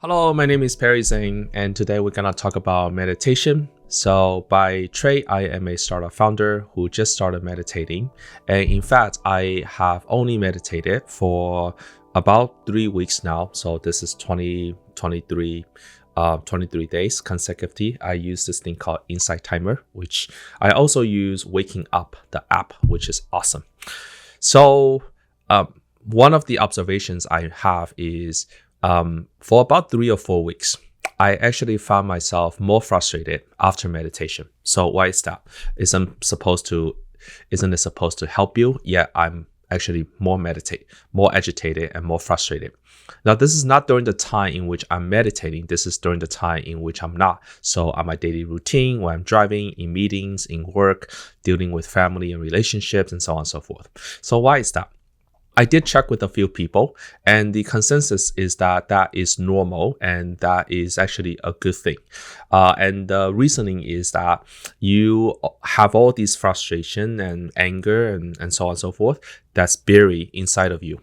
Hello, my name is Perry Zhang, and today we're gonna talk about meditation. So by trade, I am a startup founder who just started meditating. And in fact, I have only meditated for about 3 weeks now. So this is 23 days consecutively. I use this thing called Insight Timer, which I also use Waking Up, the app, which is awesome. So one of the observations I have is for about 3 or 4 weeks, I actually found myself more frustrated after meditation. So why is that? Isn't it supposed to help you? Yet I'm actually more agitated and more frustrated. Now, this is not during the time in which I'm meditating. This is during the time in which I'm not. So on my daily routine, when I'm driving, in meetings, in work, dealing with family and relationships, and so on and so forth. So why is that? I did check with a few people, and the consensus is that that is normal and that is actually a good thing. And the reasoning is that you have all these frustration and anger and so on and so forth that's buried inside of you.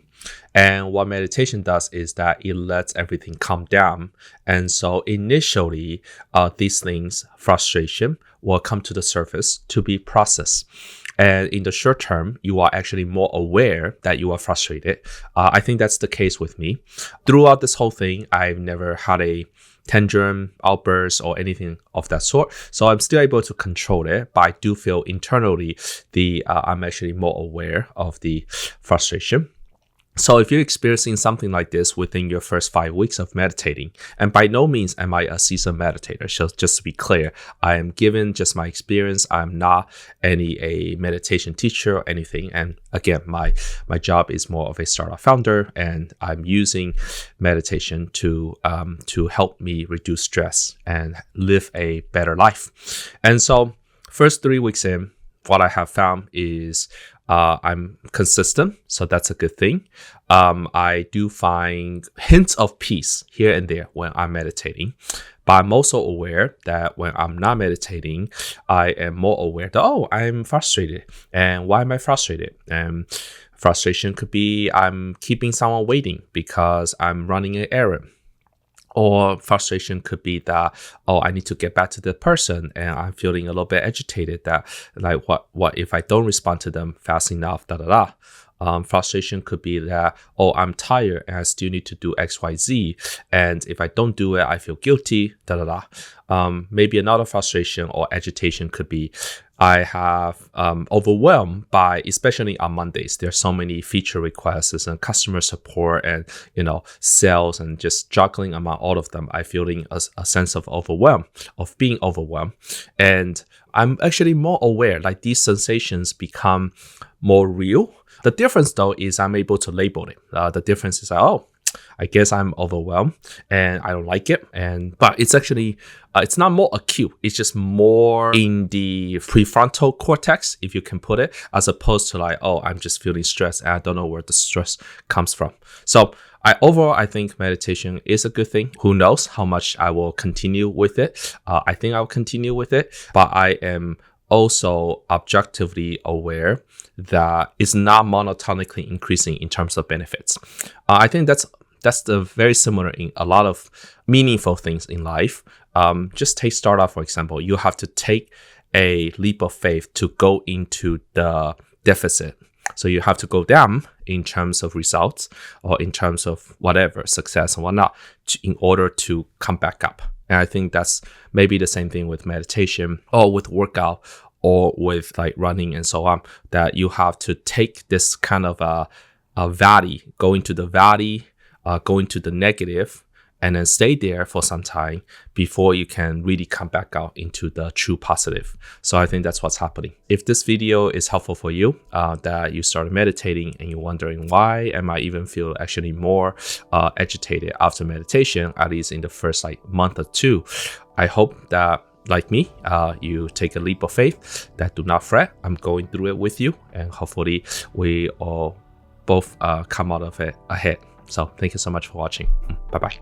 And what meditation does is that it lets everything calm down. And so initially, these things, frustration, will come to the surface to be processed. And in the short term, you are actually more aware that you are frustrated. I think that's the case with me. Throughout this whole thing, I've never had a tantrum, outburst, or anything of that sort. So I'm still able to control it, but I do feel internally I'm actually more aware of the frustration. So if you're experiencing something like this within your first 5 weeks of meditating, and by no means am I a seasoned meditator, so just to be clear, I am given just my experience. I'm not a meditation teacher or anything. And again, my job is more of a startup founder, and I'm using meditation to help me reduce stress and live a better life. And so first 3 weeks in, what I have found is I'm consistent, so that's a good thing. I do find hints of peace here and there when I'm meditating, but I'm also aware that when I'm not meditating, I am more aware that, I'm frustrated. And why am I frustrated? And frustration could be I'm keeping someone waiting because I'm running an errand. Or frustration could be that, I need to get back to the person and I'm feeling a little bit agitated that, like, what if I don't respond to them fast enough, Frustration could be that, I'm tired and I still need to do X, Y, Z. And if I don't do it, I feel guilty, Maybe another frustration or agitation could be I have overwhelmed by, especially on Mondays, there's so many feature requests and customer support and, sales, and just juggling among all of them. I'm feeling a sense of being overwhelmed. And I'm actually more aware, like these sensations become more real. The difference though is I'm able to label it. The difference is I guess I'm overwhelmed and I don't like it. But it's actually, it's not more acute. It's just more in the prefrontal cortex, if you can put it, as opposed to like, I'm just feeling stressed and I don't know where the stress comes from. So overall, I think meditation is a good thing. Who knows how much I will continue with it. I think I'll continue with it, but I am also objectively aware that it's not monotonically increasing in terms of benefits. I think that's very similar in a lot of meaningful things in life. Just take startup, for example. You have to take a leap of faith to go into the deficit. So you have to go down in terms of results or in terms of whatever, success and whatnot, in order to come back up. And I think that's maybe the same thing with meditation or with workout or with like running and so on, that you have to take this kind of a valley, go into the valley, go into the negative, and then stay there for some time before you can really come back out into the true positive. So I think that's what's happening. If this video is helpful for you, that you started meditating and you're wondering why am I even feel actually more agitated after meditation, at least in the first month or two, I hope that, like me, you take a leap of faith, that do not fret. I'm going through it with you, and hopefully we all both come out of it ahead. So thank you so much for watching. Bye-bye.